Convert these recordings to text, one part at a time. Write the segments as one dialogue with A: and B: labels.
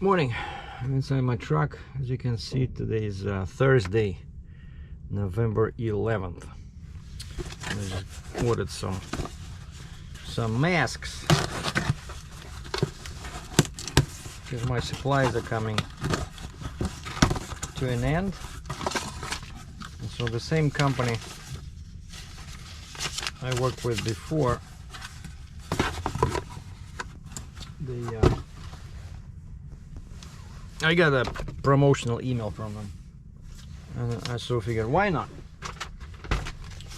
A: Morning. I'm inside my truck. As you can see, today is Thursday, November 11th. I just ordered some masks because my supplies are coming to an end. And so the same company I worked with before, I got a promotional email from them, and I so figured, why not?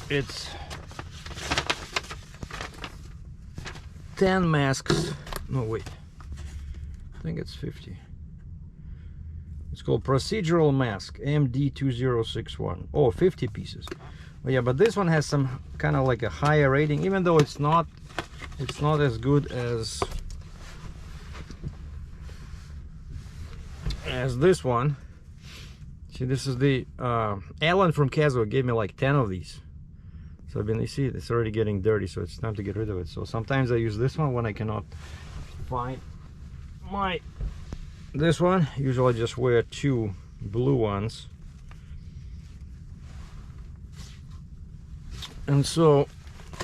A: It's 10 masks. No, wait, I think it's 50. It's called procedural mask MD2061. Oh, 50 pieces. Oh yeah, but this one has some kind of like a higher rating, even though it's not as good as this one. See, this is the Alan from Caswell gave me like 10 of these. So I've been, you see, it's already getting dirty, so it's time to get rid of it. So sometimes I use this one when I cannot find this one. Usually I just wear 2 blue ones. And so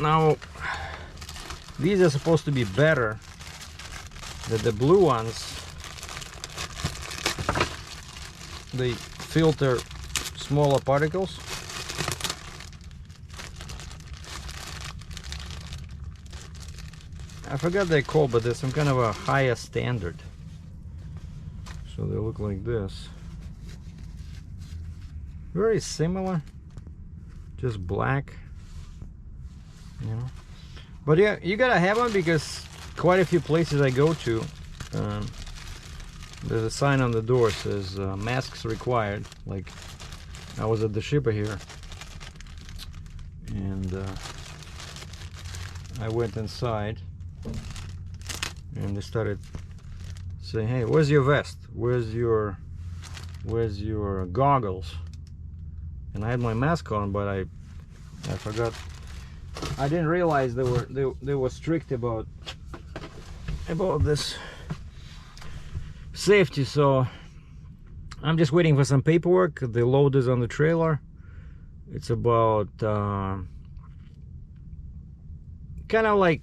A: now these are supposed to be better than the blue ones. They filter smaller particles. I forgot they're called, but there's some kind of a higher standard. So they look like this. Very similar, just black, you know. But yeah, you gotta have one because quite a few places I go to, there's a sign on the door says masks required. Like, I was at the shipper here, and I went inside, and they started saying, "Hey, where's your vest? Where's your goggles?" And I had my mask on, but I forgot. I didn't realize they were strict about this safety. So I'm just waiting for some paperwork. The load is on the trailer. It's about kind of like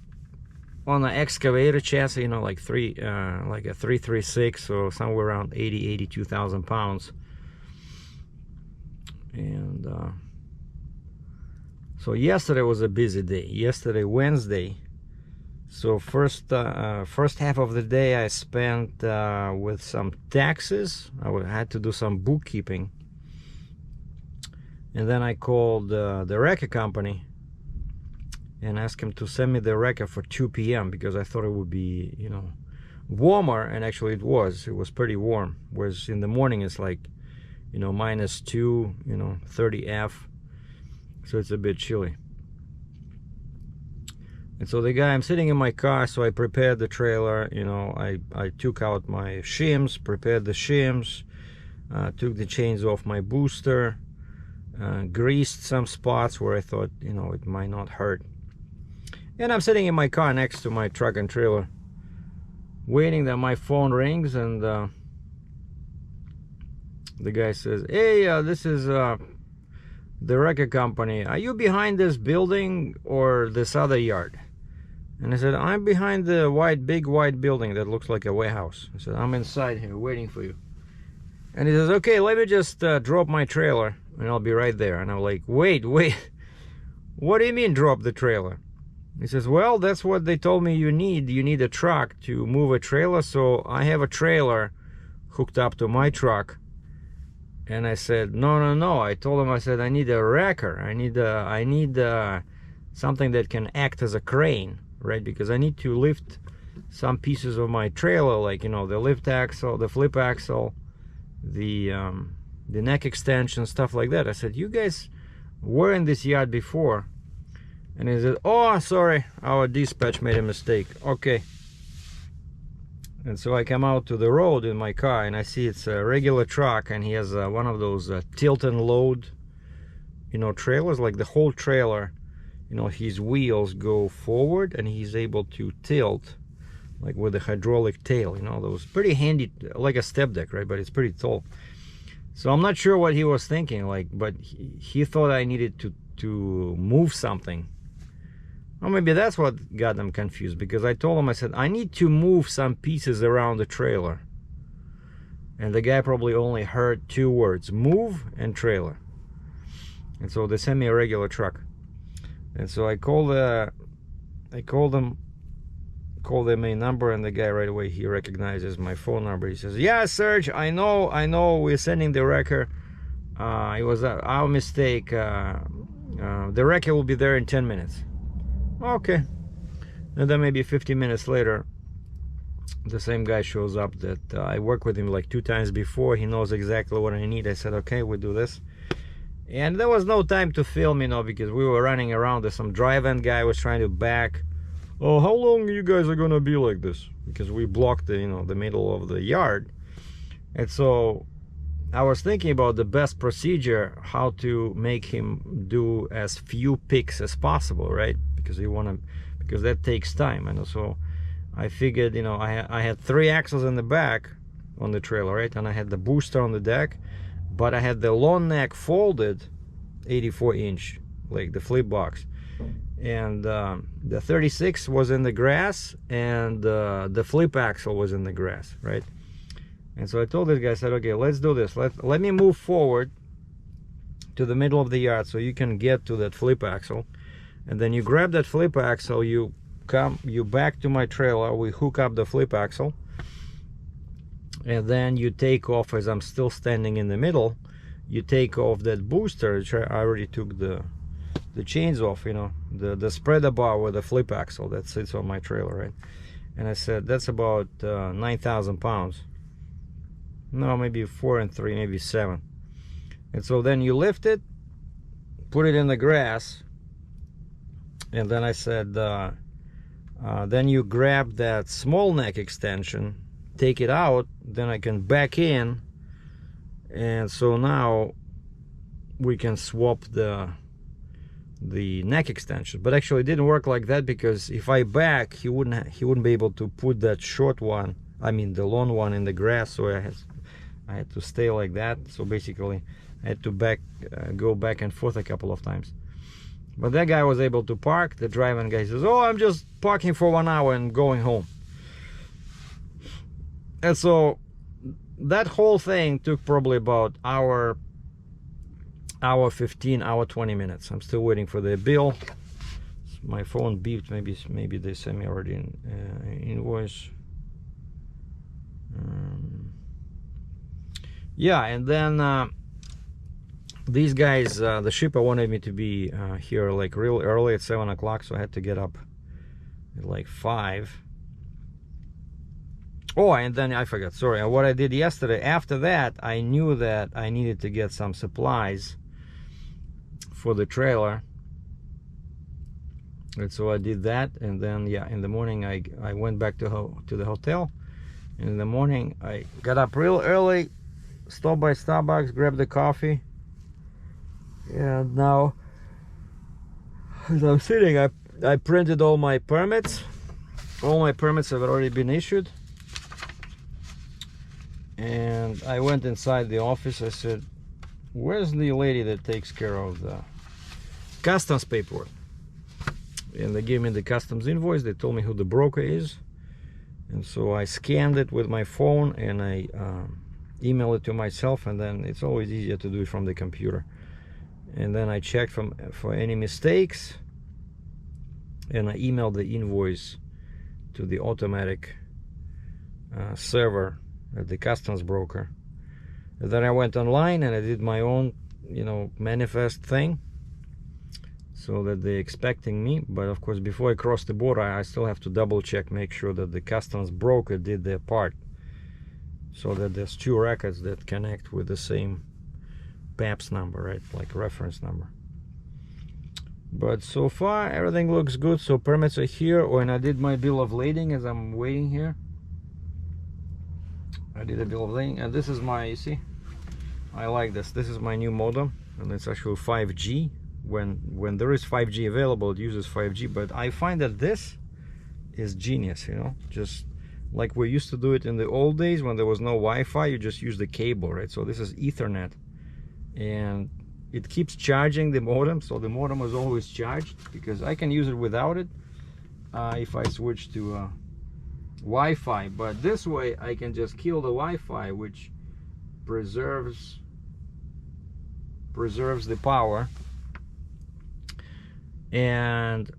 A: on an excavator chassis, you know, like like a 336, or somewhere around 82,000 pounds. And so yesterday was a busy day. Yesterday, Wednesday. So first half of the day I spent with some taxes. I had to do some bookkeeping, and then I called the wrecker company and asked him to send me the wrecker for 2 p.m. because I thought it would be, you know, warmer, and actually it was pretty warm. Whereas in the morning it's like, you know, -2, you know, 30 F, so it's a bit chilly. And so I'm sitting in my car, so I prepared the trailer, you know, I took out my shims, prepared the shims, took the chains off my booster, greased some spots where I thought, you know, it might not hurt. And I'm sitting in my car next to my truck and trailer, waiting that my phone rings, and the guy says, "Hey, this is the wrecker company. Are you behind this building or this other yard?" And I said, "I'm behind the big white building that looks like a warehouse." I said, "I'm inside here waiting for you." And he says, "Okay, let me just drop my trailer and I'll be right there." And I'm like, wait, what do you mean drop the trailer? He says, "Well, that's what they told me you need. You need a truck to move a trailer, so I have a trailer hooked up to my truck." And I said, no. I told him, I said, I need a wrecker. I need something that can act as a crane, right? Because I need to lift some pieces of my trailer, like, you know, the lift axle, the flip axle, the neck extension, stuff like that. I said, "You guys were in this yard before." And he said, "Oh, sorry, our dispatch made a mistake." Okay. And so I come out to the road in my car, and I see it's a regular truck, and he has one of those tilt and load, you know, trailers. Like the whole trailer, you know, his wheels go forward, and he's able to tilt like with a hydraulic tail, you know, those pretty handy, like a step deck, right? But it's pretty tall. So I'm not sure what he was thinking, like, but he thought I needed to move something. Or maybe that's what got them confused, because I told him, I said, I need to move some pieces around the trailer. And the guy probably only heard two words, move and trailer. And so they sent me a regular truck. And so I called their main number, and the guy right away, he recognizes my phone number. He says, yeah, Serge, I know, we're sending the wrecker. It was our mistake. The wrecker will be there in 10 minutes. Okay. And then maybe 50 minutes later, the same guy shows up that I worked with him like 2 times before. He knows exactly what I need. I said, okay, we'll do this. And there was no time to film, you know, because we were running around. There's some drive-in guy was trying to back. Oh, how long you guys are gonna be like this? Because we blocked the, you know, the middle of the yard. And so I was thinking about the best procedure, how to make him do as few picks as possible, right? Because that takes time. And so I figured, you know, I had 3 axles in the back on the trailer, right? And I had the booster on the deck, but I had the long neck folded 84-inch, like the flip box. And the 36 was in the grass, and the flip axle was in the grass, right? And so I told this guy, I said, okay, let's do this. Let me move forward to the middle of the yard so you can get to that flip axle. And then you grab that flip axle, you back to my trailer, we hook up the flip axle, and then you take off, as I'm still standing in the middle, you take off that booster, which I already took the chains off, you know, the spreader bar with the flip axle that sits on my trailer, right? And I said, that's about 9,000 pounds. No, maybe 4 and 3, maybe 7. And so then you lift it, put it in the grass, and then I said, then you grab that small neck extension, take it out, then I can back in, and so now we can swap the neck extension. But actually it didn't work like that, because if I back, he wouldn't be able to put that short one, I mean the long one, in the grass. So I had to stay like that. So basically I had to go back and forth a couple of times. But that guy was able to park. The driving guy says, oh, I'm just parking for 1 hour and going home. And so that whole thing took probably about hour 15, hour 20 minutes. I'm still waiting for the bill. My phone beeped. Maybe they sent me already an invoice. Yeah, and then these guys, the shipper wanted me to be here like real early at 7 o'clock, so I had to get up at like 5. Oh, and then I forgot, sorry, what I did yesterday, after that, I knew that I needed to get some supplies for the trailer. And so I did that, and then, yeah, in the morning I went back to the hotel. And in the morning, I got up real early, stopped by Starbucks, grabbed the coffee. And now, as I'm sitting, I printed all my permits. All my permits have already been issued. And I went inside the office. I said, where's the lady that takes care of the customs paperwork? And they gave me the customs invoice. They told me who the broker is. And so I scanned it with my phone, and I emailed it to myself. And then it's always easier to do it from the computer. And then I checked for any mistakes, and I emailed the invoice to the automatic server at the customs broker. And then I went online and I did my own, you know, manifest thing, so that they're expecting me. But of course, before I cross the border, I still have to double check, make sure that the customs broker did their part, so that there's 2 records that connect with the same PAPS number, right, like reference number. But so far everything looks good. So permits are here. Oh, and I did my bill of lading as I'm waiting here. I did a bill of lading, and this is my, you see, I like this. This is my new modem, and it's actually 5G. When there is 5G available, it uses 5G. But I find that this is genius, you know, just like we used to do it in the old days when there was no Wi-Fi. You just use the cable, right? So this is Ethernet, and it keeps charging the modem, so the modem is always charged, because I can use it without it if I switch to Wi-Fi. But this way I can just kill the Wi-Fi, which preserves the power. And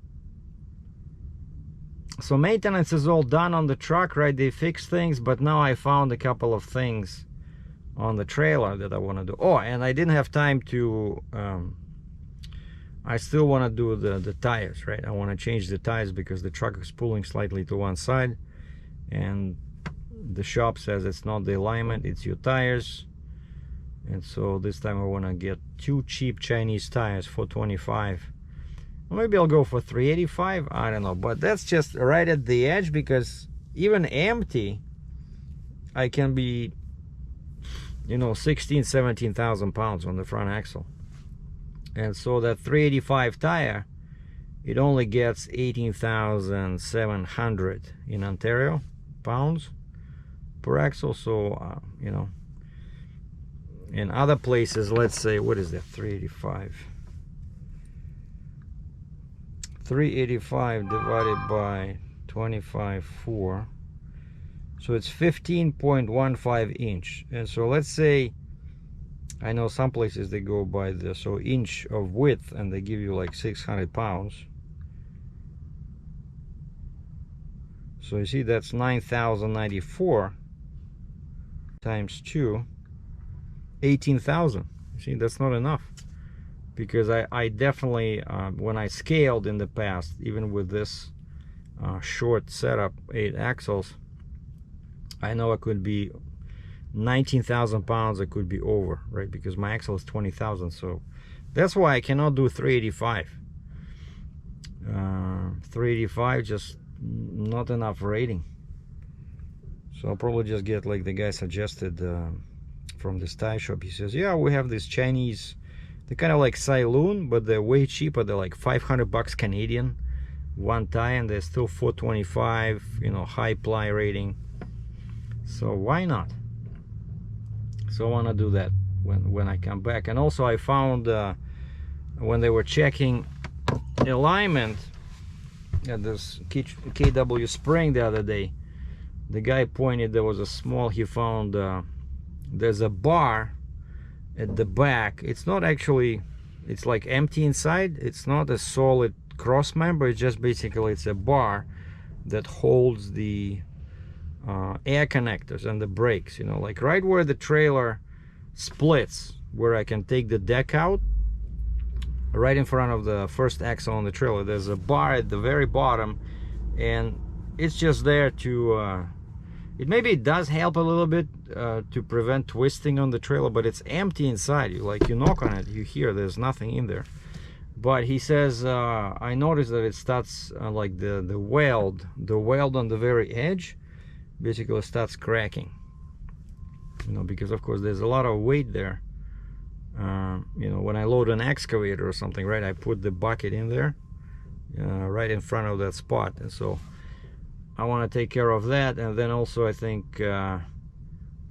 A: so maintenance is all done on the truck, right? They fix things, but now I found a couple of things on the trailer that I want to do. Oh, and I didn't have time to I still want to do the tires, right? I want to change the tires because the truck is pulling slightly to one side, and the shop says it's not the alignment, it's your tires. And so this time I want to get 2 cheap Chinese tires for $25. Maybe I'll go for $385, I don't know, but that's just right at the edge, because even empty I can be, you know, 17,000 pounds on the front axle. And so that $385 tire, it only gets 18,700 in Ontario pounds per axle. So you know, in other places, let's say, what is that, 385 divided by 25.4, so it's 15.15 inch. And so let's say, I know some places they go by the inch of width, and they give you like 600 pounds. So you see, that's 9,094 times 2, 18,000. You see, that's not enough, because I definitely, when I scaled in the past, even with this short setup, 8 axles, I know it could be 19,000 pounds. It could be over, right? Because my axle is 20,000. So that's why I cannot do 385. 385, just not enough rating. So I'll probably just get, like the guy suggested from this tire shop. He says, yeah, we have this Chinese, they're kind of like Saloon, but they're way cheaper. They're like 500 bucks Canadian, one tire, and they're still 425, you know, high ply rating. So why not? So I want to do that when I come back. And also I found when they were checking alignment at this KW spring the other day, the guy pointed, there was a small, he found there's a bar at the back. It's not actually, it's like empty inside. It's not a solid cross member. It's just basically, it's a bar that holds the air connectors and the brakes, you know, like right where the trailer splits, where I can take the deck out, right in front of the first axle on the trailer, there's a bar at the very bottom, and it's just there to maybe it does help a little bit to prevent twisting on the trailer, but it's empty inside. You knock on it, you hear there's nothing in there. But he says, I noticed that it starts like the weld on the very edge basically starts cracking, you know, because of course there's a lot of weight there. You know, when I load an excavator or something, right, I put the bucket in there right in front of that spot, and so I want to take care of that. And then also I think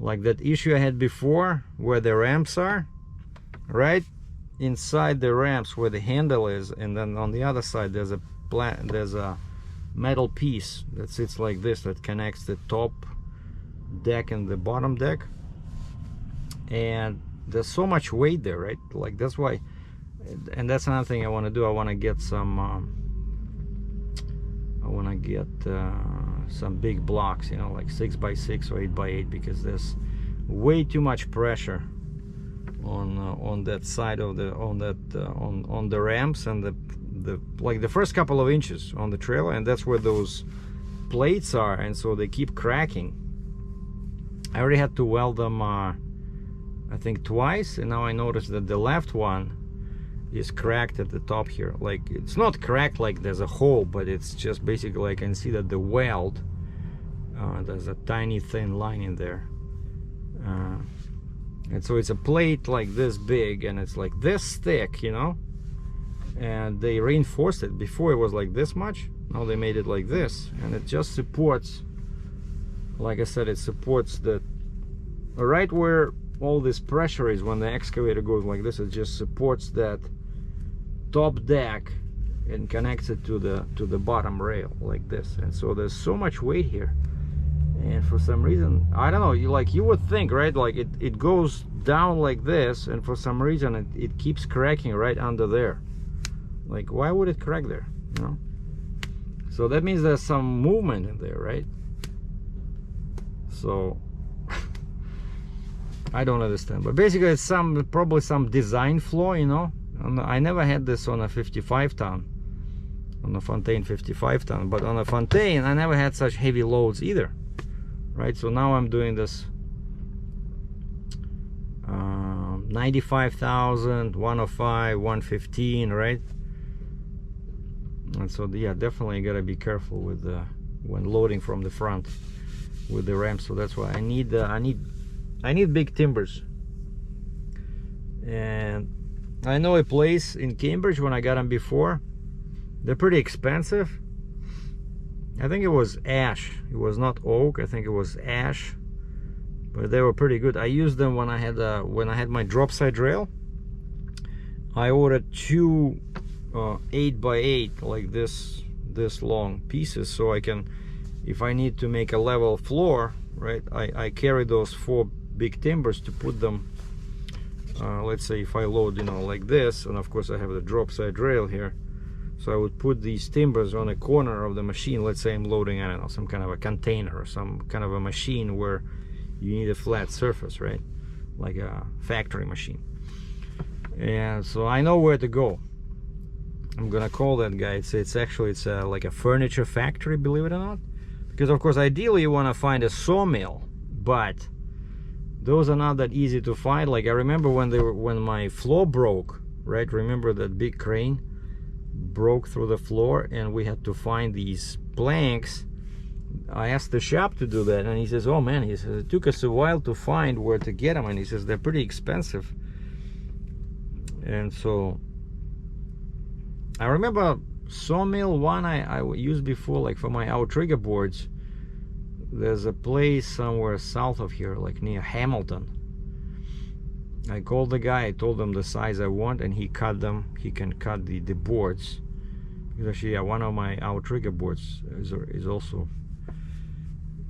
A: like that issue I had before where the ramps are, right inside the ramps where the handle is, and then on the other side there's a metal piece that sits like this that connects the top deck and the bottom deck, and there's so much weight there, right? Like that's why, and that's another thing I want to do. I want to get some some big blocks, you know, like 6x6 or 8x8, because there's way too much pressure on that side of the on the ramps and the like the first couple of inches on the trailer, and that's where those plates are, and so they keep cracking. I already had to weld them I think twice, and now I noticed that the left one is cracked at the top here. Like it's not cracked like there's a hole, but it's just basically I can see that the weld there's a tiny thin line in there, and so it's a plate like this big, and it's like this thick, you know, and they reinforced it. Before it was like this much, Now they made it like this, and it just supports, like I said, it supports the right where all this pressure is when the excavator goes like this. It just supports that top deck and connects it to the bottom rail like this. And so there's so much weight here, and for some reason, I don't know, you would think, right, like it goes down like this, and for some reason it keeps cracking right under there. Like, why would it crack there, you know? So that means there's some movement in there, right? So I don't understand, but basically it's probably some design flaw, you know. And I never had this on a 55 ton, on a Fontaine 55 ton, but on a Fontaine I never had such heavy loads either, right? So now I'm doing this 95,000, 105, 115, right? And so yeah, definitely gotta be careful with when loading from the front with the ramp. So that's why I need big timbers. And I know a place in Cambridge when I got them before. They're pretty expensive. I think it was ash. It was not oak. I think it was ash, but they were pretty good. I used them when I had my drop side rail. I ordered two 8x8 like this long pieces, so I can, if I need to make a level floor, right, I carry those 4 big timbers to put them, let's say if I load, you know, like this, and of course I have the drop side rail here, so I would put these timbers on a corner of the machine. Let's say I'm loading, I don't know, some kind of a container or some kind of a machine where you need a flat surface, right, like a factory machine. And so I know where to go. I'm gonna call that guy. It's actually like a furniture factory, believe it or not, because of course ideally you want to find a sawmill, but those are not that easy to find. Like I remember when my floor broke, right? Remember that big crane broke through the floor and we had to find these planks. I asked the shop to do that, and he says, oh man, he says it took us a while to find where to get them, and he says they're pretty expensive. And so I remember sawmill one I used before, like for my outrigger boards. There's a place somewhere south of here, like near Hamilton. I called the guy, I told him the size I want, and he cut them. He can cut the boards. Because actually, yeah, one of my outrigger boards is also,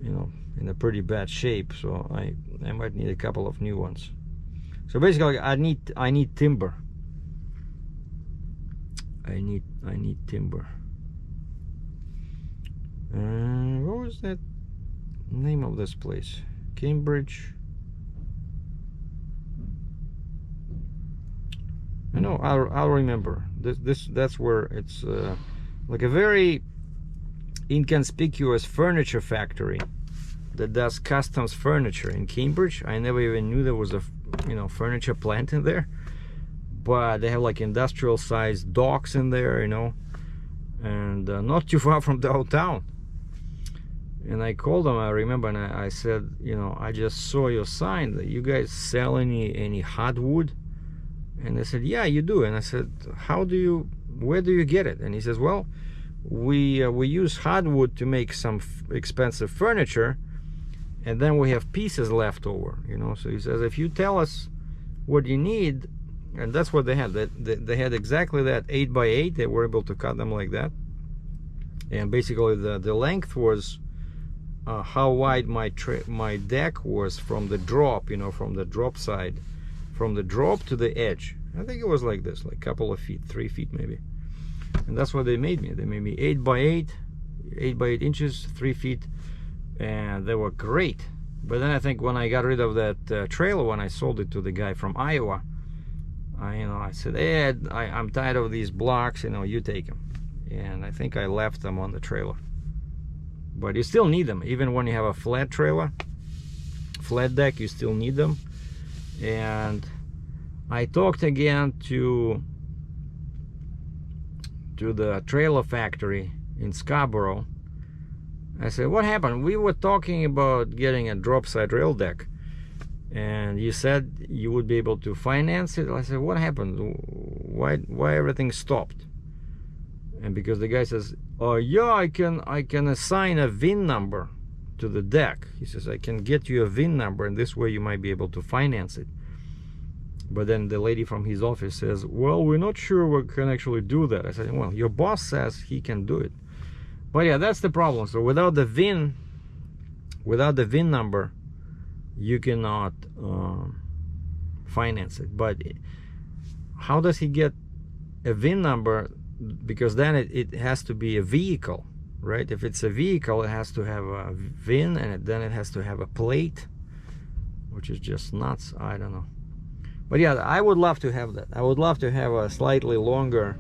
A: you know, in a pretty bad shape. So I might need a couple of new ones. So basically, I need timber. I need timber. What was that name of this place? Cambridge. I know, I'll remember. That's where it's like a very inconspicuous furniture factory that does customs furniture in Cambridge. I never even knew there was a, you know, furniture plant in there. But they have like industrial sized docks in there, you know, and not too far from downtown. And I called them, I remember, and I said, you know, I just saw your sign that you guys sell any hardwood. And they said, yeah, you do. And I said, where do you get it? And he says, well, we use hardwood to make some expensive furniture, and then we have pieces left over, you know. So he says, if you tell us what you need. And that's what they had. They had exactly that 8x8. They were able to cut them like that. And basically the length was how wide my deck was from the drop, you know, from the drop side, from the drop to the edge. I think it was like this, like a couple of feet, 3 feet maybe. And that's what they made me. They made me 8x8, 8x8 inches, 3 feet, and they were great. But then I think when I got rid of that trailer, when I sold it to the guy from Iowa, I said, hey, I'm tired of these blocks, you know, you take them. And I think I left them on the trailer. But you still need them, even when you have a flat trailer, flat deck, you still need them. And I talked again to the trailer factory in Scarborough. I said, what happened? We were talking about getting a drop side rail deck, and you said you would be able to finance it. I said, what happened? Why everything stopped? And because the guy says, oh yeah, I can assign a VIN number to the deck. He says, I can get you a VIN number, and this way you might be able to finance it. But then the lady from his office says, well, we're not sure we can actually do that. I said, well, your boss says he can do it. But yeah, that's the problem. So without the VIN number, you cannot finance it. But how does he get a VIN number? Because then it has to be a vehicle, right? If it's a vehicle, it has to have a VIN, and then it has to have a plate, which is just nuts. I don't know. But yeah, I would love to have that. I would love to have a slightly longer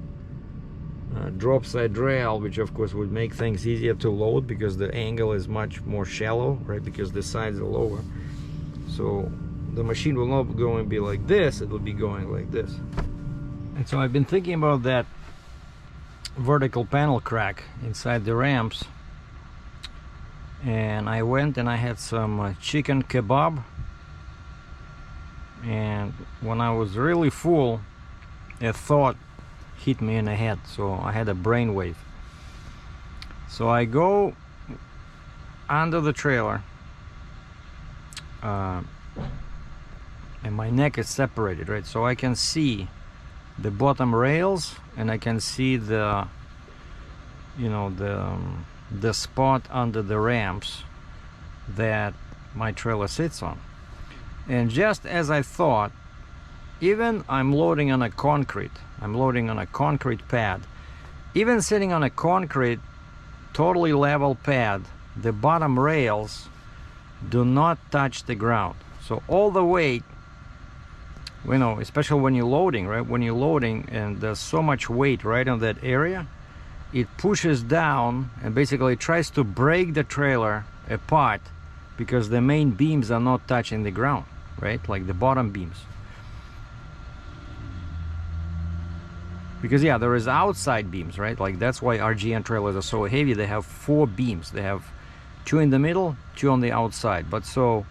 A: drop side rail, which of course would make things easier to load because the angle is much more shallow, right? Because the sides are lower. So the machine will not go and be like this, it will be going like this. And so I've been thinking about that vertical panel crack inside the ramps, and I went and I had some chicken kebab, and when I was really full, a thought hit me in the head, so I had a brainwave. So I go under the trailer, and my neck is separated, right? So I can see the bottom rails, and I can see the, you know, the spot under the ramps that my trailer sits on. And just as I thought, even I'm loading on a concrete pad, even sitting on a concrete totally level pad, the bottom rails do not touch the ground. So all the weight, you know, especially when you're loading, right? When you're loading and there's so much weight right on that area, it pushes down and basically tries to break the trailer apart because the main beams are not touching the ground, right? Like the bottom beams. Because yeah, there is outside beams, right? Like that's why RGN trailers are so heavy. They have 4 beams. They have 2 in the middle, 2 on the outside. But so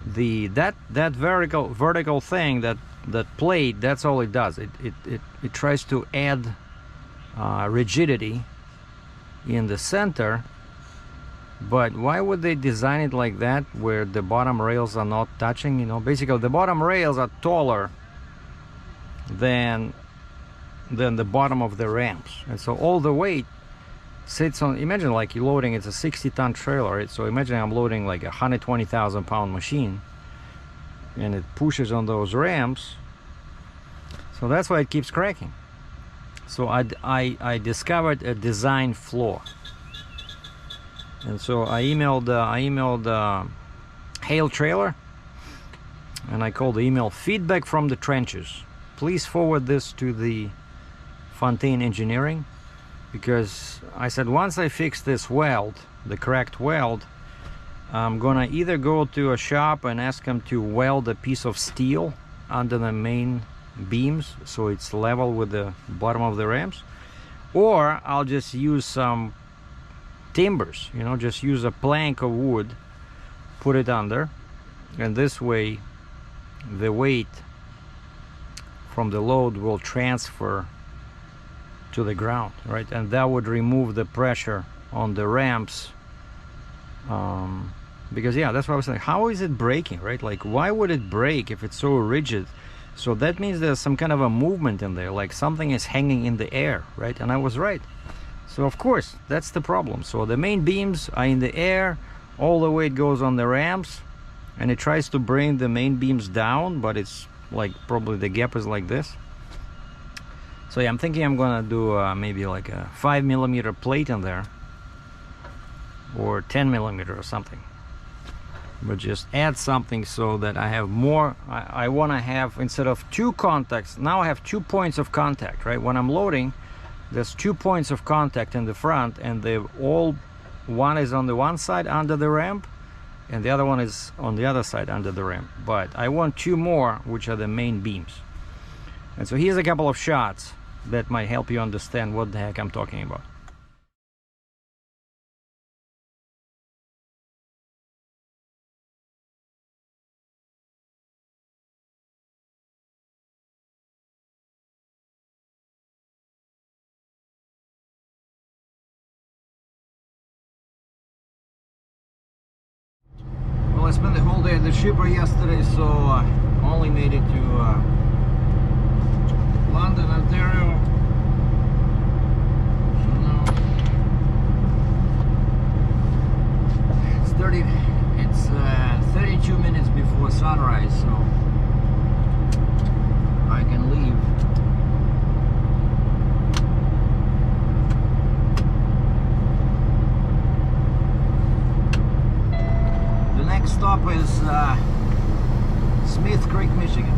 A: that vertical thing, that plate, that's all it does. It tries to add rigidity in the center. But why would they design it like that, where the bottom rails are not touching? You know, basically the bottom rails are taller than the bottom of the ramps, and so all the weight sits on. Imagine like you're loading, it's a 60-ton trailer, right? So imagine I'm loading like a 120,000 pound machine, and it pushes on those ramps, so that's why it keeps cracking. So I discovered a design flaw, and so I emailed Hail Trailer, and I called the email "Feedback from the trenches. Please forward this to the Fontaine Engineering," because I said once I fix this weld, the cracked weld, I'm gonna either go to a shop and ask them to weld a piece of steel under the main beams so it's level with the bottom of the ramps, or I'll just use some timbers, you know, just use a plank of wood, put it under, and this way the weight from the load will transfer to the ground, right? And that would remove the pressure on the ramps, because yeah, that's what I was saying. How is it breaking, right? Like, why would it break if it's so rigid? So that means there's some kind of a movement in there, like something is hanging in the air, right? And I was right. So of course that's the problem. So the main beams are in the air, all the weight goes on the ramps, and it tries to bring the main beams down, but it's like probably the gap is like this. So yeah, I'm thinking I'm gonna do maybe like a 5mm plate in there, or 10mm or something, but just add something so that I have more. I want to have, instead of 2 contacts, now I have 2 points of contact, right? When I'm loading, there's 2 points of contact in the front, and they all, one is on the one side under the ramp, and the other one is on the other side under the ramp. But I want 2 more, which are the main beams. And so here's a couple of shots that might help you understand what the heck I'm talking about. Well, I spent the whole day at the shipper yesterday, so only made it to London, Ontario. So now it's 32 minutes before sunrise, so I can leave. The next stop is Smith Creek, Michigan.